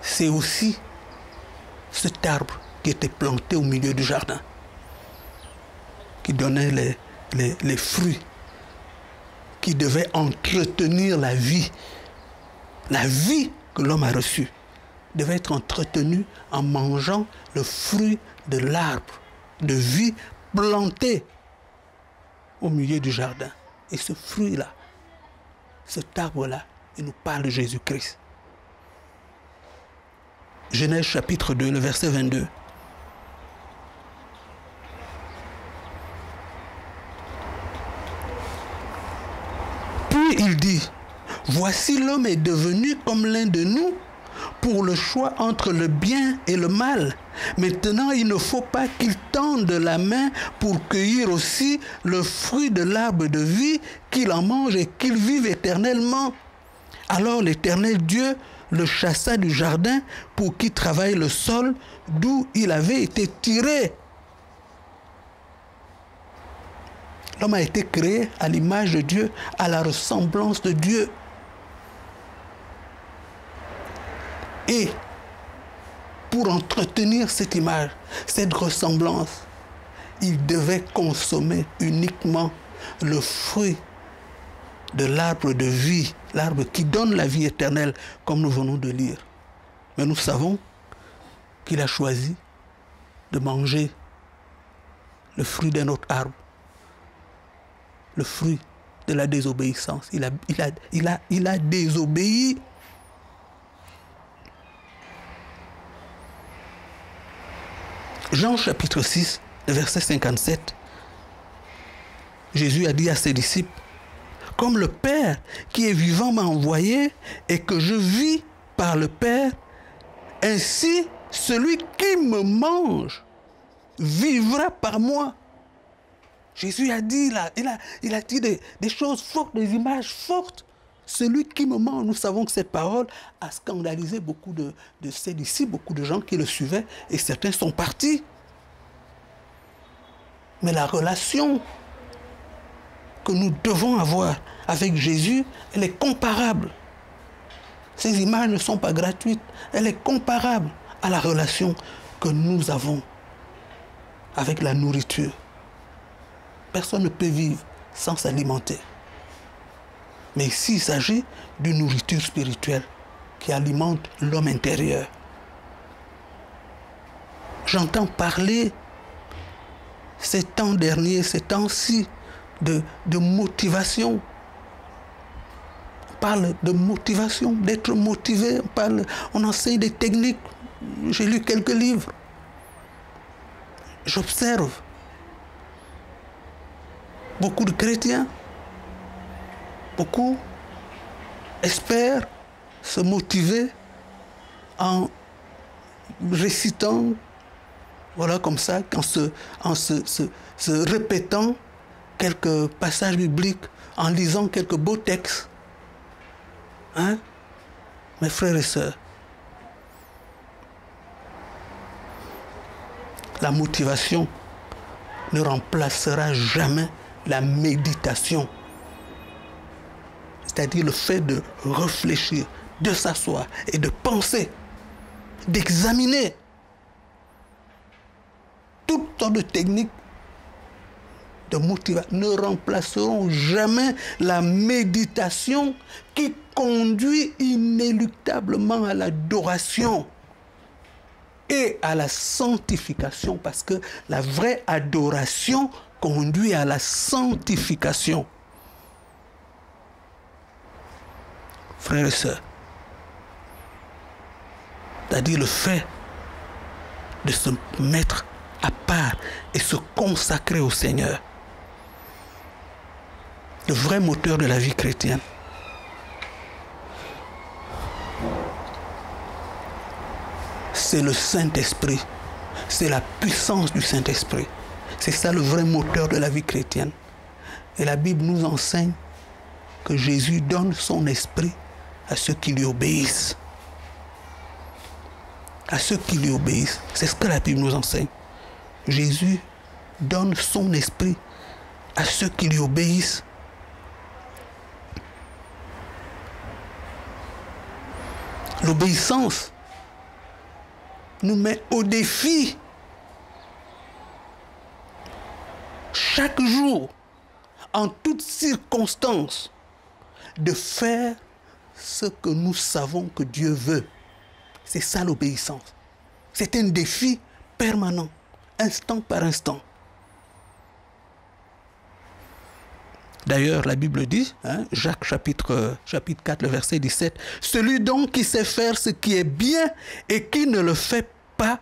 c'est aussi cet arbre qui était planté au milieu du jardin, qui donnait les fruits, qui devait entretenir la vie. La vie que l'homme a reçue devait être entretenue en mangeant le fruit de l'arbre de vie planté au milieu du jardin. Et ce fruit-là, cet arbre-là, il nous parle de Jésus-Christ. Genèse chapitre 2, le verset 22. Puis il dit, « Voici l'homme est devenu comme l'un de nous pour le choix entre le bien et le mal. Maintenant, il ne faut pas qu'il tende la main pour cueillir aussi le fruit de l'arbre de vie, qu'il en mange et qu'il vive éternellement. » Alors l'Éternel Dieu le chassa du jardin pour qu'il travaille le sol d'où il avait été tiré. L'homme a été créé à l'image de Dieu, à la ressemblance de Dieu. Et pour entretenir cette image, cette ressemblance, il devait consommer uniquement le fruit de l'arbre de vie, l'arbre qui donne la vie éternelle, comme nous venons de lire. Mais nous savons qu'il a choisi de manger le fruit d'un autre arbre, le fruit de la désobéissance. Il a désobéi. Jean chapitre 6, verset 57, Jésus a dit à ses disciples, « Comme le Père qui est vivant m'a envoyé et que je vis par le Père, ainsi celui qui me mange vivra par moi. » Jésus a dit, il a dit des choses fortes, des images fortes. Celui qui me mange, nous savons que cette parole a scandalisé beaucoup de ses disciples, beaucoup de gens qui le suivaient, et certains sont partis. Mais la relation que nous devons avoir avec Jésus, elle est comparable. Ces images ne sont pas gratuites, elle est comparable à la relation que nous avons avec la nourriture. Personne ne peut vivre sans s'alimenter. Mais ici, il s'agit d'une nourriture spirituelle qui alimente l'homme intérieur. J'entends parler ces temps derniers, ces temps-ci, de motivation. On parle de motivation, d'être motivé. On enseigne des techniques. J'ai lu quelques livres. J'observe beaucoup de chrétiens, beaucoup espèrent se motiver en récitant, voilà comme ça, en se répétant quelques passages bibliques, en lisant quelques beaux textes. Hein? Mes frères et sœurs, la motivation ne remplacera jamais la méditation. C'est-à-dire le fait de réfléchir, de s'asseoir et de penser, d'examiner toutes sortes de techniques de motivation ne remplaceront jamais la méditation qui conduit inéluctablement à l'adoration et à la sanctification, parce que la vraie adoration conduit à la sanctification. Frères et sœurs, C'est-à-dire le fait de se mettre à part et se consacrer au Seigneur. Le vrai moteur de la vie chrétienne. C'est le Saint-Esprit. C'est la puissance du Saint-Esprit. C'est ça le vrai moteur de la vie chrétienne. Et la Bible nous enseigne que Jésus donne son esprit à ceux qui lui obéissent. À ceux qui lui obéissent. C'est ce que la Bible nous enseigne. Jésus donne son esprit à ceux qui lui obéissent. L'obéissance nous met au défi chaque jour, en toutes circonstances, de faire ce que nous savons que Dieu veut. C'est ça l'obéissance. C'est un défi permanent, instant par instant. D'ailleurs, la Bible dit, Jacques chapitre 4, le verset 17, « Celui donc qui sait faire ce qui est bien et qui ne le fait pas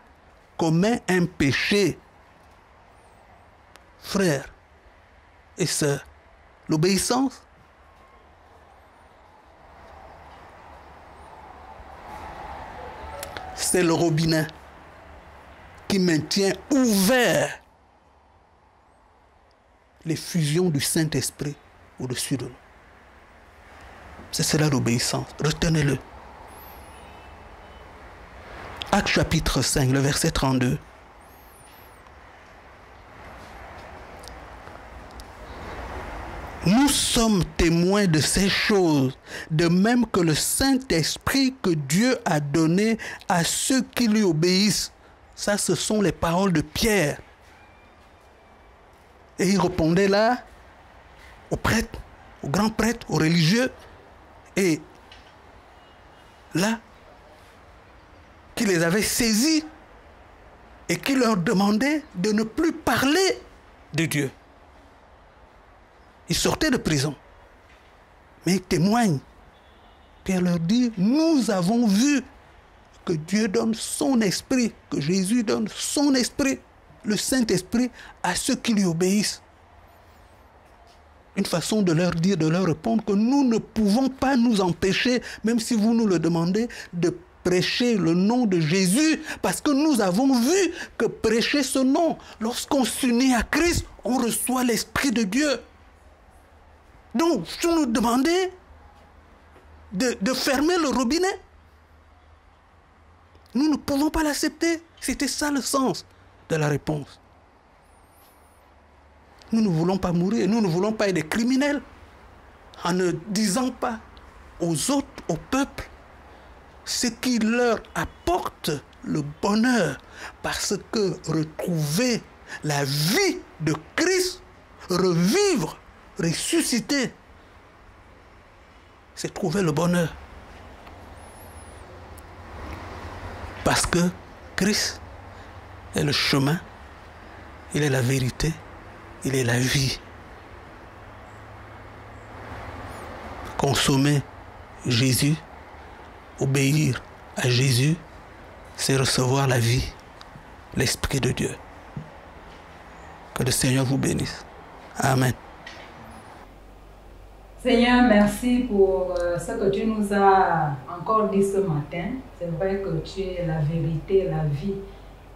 commet un péché. » Frères et sœurs, l'obéissance, c'est le robinet qui maintient ouvert les fusions du Saint-Esprit au-dessus de nous. C'est cela l'obéissance. Retenez-le. Actes chapitre 5, le verset 32. Nous sommes témoins de ces choses, de même que le Saint-Esprit que Dieu a donné à ceux qui lui obéissent. Ça, ce sont les paroles de Pierre. Et il répondait là aux prêtres, aux grands prêtres, aux religieux. Et là, qui les avait saisis et qui leur demandait de ne plus parler de Dieu. Ils sortaient de prison. Mais ils témoignent. Pierre leur dit, nous avons vu que Dieu donne son esprit, que Jésus donne son esprit, le Saint-Esprit, à ceux qui lui obéissent. Une façon de leur dire, de leur répondre que nous ne pouvons pas nous empêcher, même si vous nous le demandez, de prêcher le nom de Jésus, parce que nous avons vu que prêcher ce nom, lorsqu'on s'unit à Christ, on reçoit l'Esprit de Dieu. Donc, si vous nous demandez de fermer le robinet, nous ne pouvons pas l'accepter. C'était ça le sens de la réponse. Nous ne voulons pas mourir, nous ne voulons pas être des criminels en ne disant pas aux autres, au peuple, ce qui leur apporte le bonheur. Parce que retrouver la vie de Christ, revivre, ressusciter, c'est trouver le bonheur. Parce que Christ est le chemin, il est la vérité, il est la vie. Consommer Jésus, obéir à Jésus, c'est recevoir la vie, l'Esprit de Dieu. Que le Seigneur vous bénisse. Amen.
Seigneur, merci pour ce que tu nous as encore dit ce matin. C'est vrai que tu es la vérité, la vie.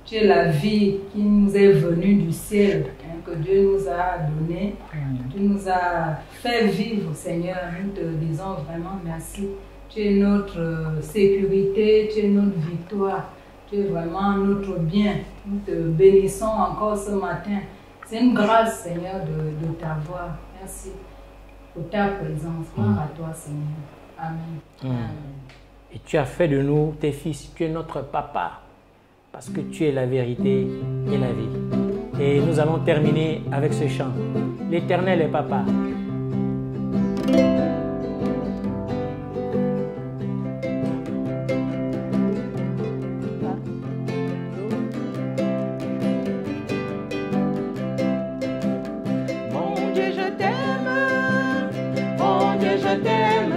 Tu es la vie qui nous est venue du ciel, que Dieu nous a donnée. Tu nous as fait vivre, Seigneur. Nous te disons vraiment merci. Tu es notre sécurité, tu es notre victoire. Tu es vraiment notre bien. Nous te bénissons encore ce matin. C'est une grâce, Seigneur, de t'avoir. Merci pour ta présence. Gloire à toi, Seigneur. Amen. Amen.
Et tu as fait de nous tes fils. Tu es notre papa. Parce que tu es la vérité et la vie. Et nous allons terminer avec ce chant. L'Éternel est papa.
Mon Dieu, je t'aime. Mon Dieu, je t'aime.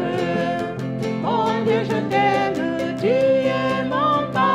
Mon Dieu, je t'aime. Tu es mon papa.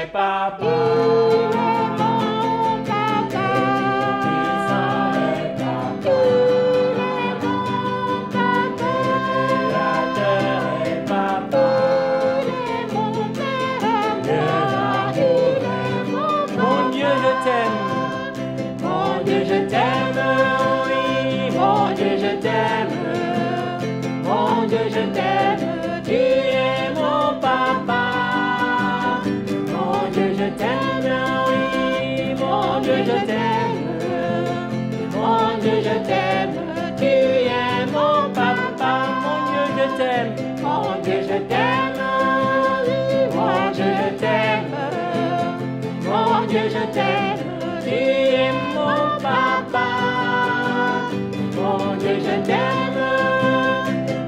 est papa.
Il est mon papa.
Tout-puissant est papa.
Il est mon papa.
Créateur est papa.
Il est mon père.
Dieu
Il est mon papa.
Mon Dieu, je t'aime. Mon Dieu, je t'aime. Oui, mon Dieu, je t'aime. Mon Dieu, je t'aime. Tu es mon papa. Mon Dieu, je t'aime. Oui, mon Dieu, je t'aime. Mon Dieu, je t'aime. Tu es mon papa. Mon Dieu, je t'aime. Mon Dieu, je t'aime. Mon Dieu, je t'aime. Mon Dieu, je t'aime. Tu es mon papa. Mon Dieu, je t'aime.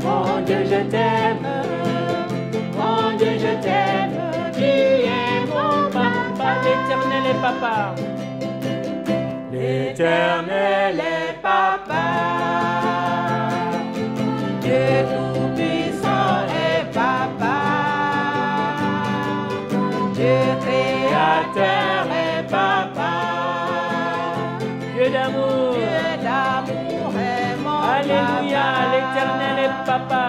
Mon Dieu, je t'aime. Mon Dieu, je t'aime. Tu es mon papa. L'Éternel est papa. L'Éternel est papa.
Dieu tout-puissant est papa. Dieu créateur est papa.
Dieu d'amour.
Dieu d'amour est mon
Alléluia.
papa.
L'Éternel est papa.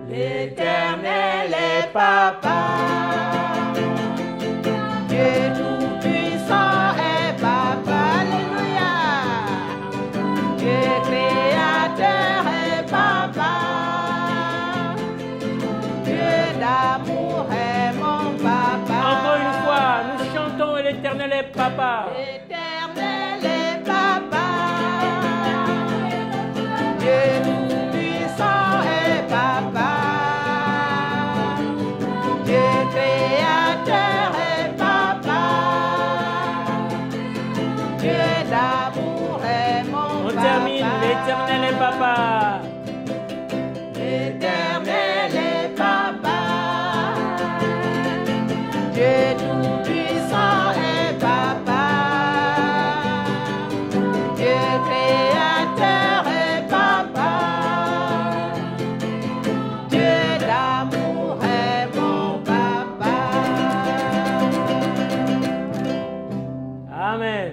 L'Éternel est papa. Dieu tout-puissant est papa. Alléluia. Dieu créateur est papa. Dieu d'amour est mon papa.
Encore une fois, nous chantons et l'Éternel est papa.
L'Éternel est papa. Dieu tout-puissant est papa. Dieu créateur est papa. Dieu d'amour est mon
On
papa.
termine, l'Éternel est papa.
L'Éternel est papa. Dieu tout-puissant est papa. Dieu créateur est papa. Dieu d'amour est mon papa.
Amen.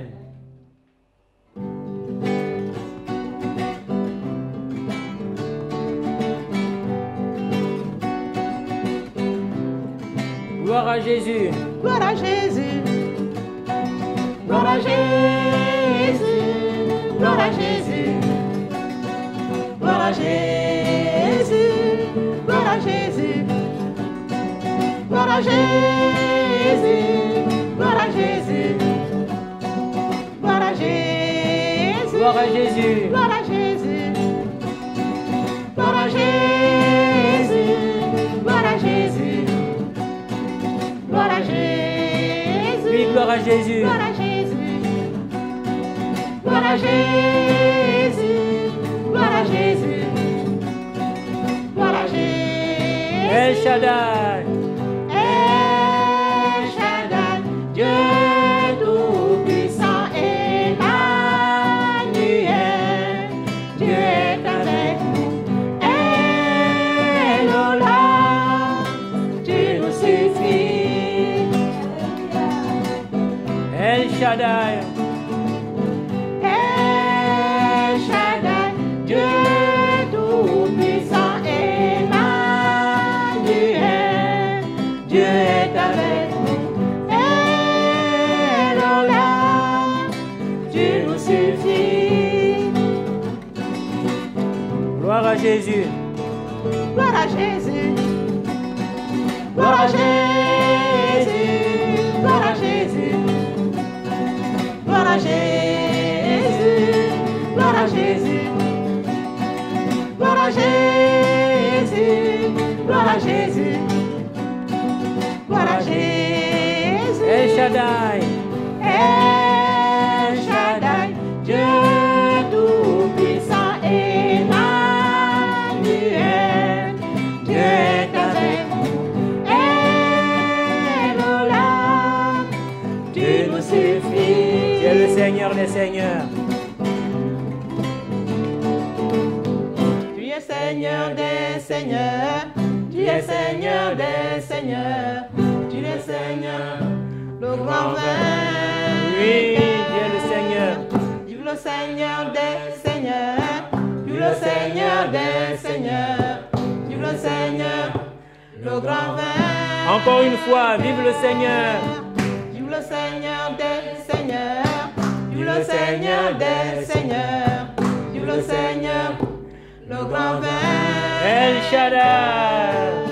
Gloire à Jésus.
Gloire à Jésus. Gloire à Jésus. Gloire à Jésus. Gloire à Jésus. Gloire à Jésus. Gloire à Jésus. Gloire à Jésus. Gloire à Jésus.
Gloire à Jésus.
Gloire à Jésus. Gloire à Jésus. Gloire à Jésus. Gloire à Jésus.
Oui, gloire à Jésus.
Gloire à Jésus. Gloire à Jésus. Gloire à Jésus. Gloire à Jésus.
El Shaddai.
El Shaddai, Dieu tout-puissant, Emmanuel, Dieu est avec nous. Elola, tu nous suffis.
El Shaddai.
El Shaddai, Dieu tout-puissant, Emmanuel, Dieu est avec nous. Elola, tu nous suffis.
Gloire à Jésus.
Gloire à Jésus. Gloire à Jésus. Gloire à Jésus. Gloire à Jésus. Gloire à Jésus. Gloire à Jésus. Gloire à Jésus. Gloire à Jésus.
El Shaddai.
El Shaddai, Dieu tout-puissant, Emmanuel, Dieu est avec nous. Elola, tu nous suffis.
Tu es le Seigneur des Seigneurs.
Tu es Seigneur des Seigneurs, tu es Seigneur des Seigneurs, tu es Seigneur, le grand vainqueur.
Oui, Dieu le Seigneur.
Vive le Seigneur des Seigneurs, vive le Seigneur des Seigneurs, vive le Seigneur, le grand vainqueur.
Encore une fois, vive le Seigneur.
Vive le Seigneur des Seigneurs, vive le Seigneur des Seigneurs, vive le Seigneur, le grand vainqueur.
El Shaddai.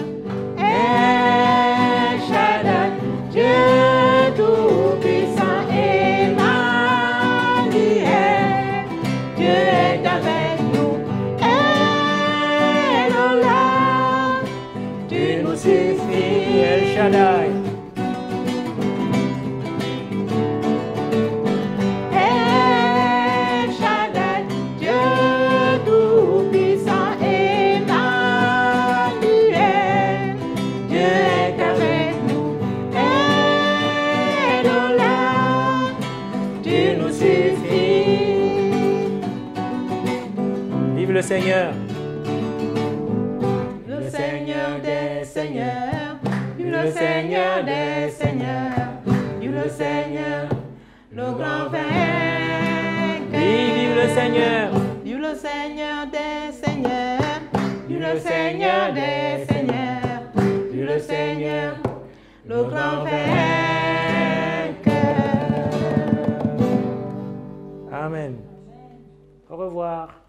El Shaddai, Dieu tout-puissant, Emmanuel, Dieu est avec nous. Elola, tu nous suffis.
El Shaddai.
El Shaddai, Dieu tout-puissant, Emmanuel, Dieu est avec nous. Elola, tu nous suffis.
Vive le Seigneur.
Le Seigneur des Seigneurs, vive le Seigneur des Seigneurs, vive le Seigneur, le grand vainqueur.
Oui, vive le Seigneur.
Vive le Seigneur des Seigneurs, vive le Seigneur des Seigneurs, vive le Seigneur, le grand vainqueur.
Amen. Au revoir.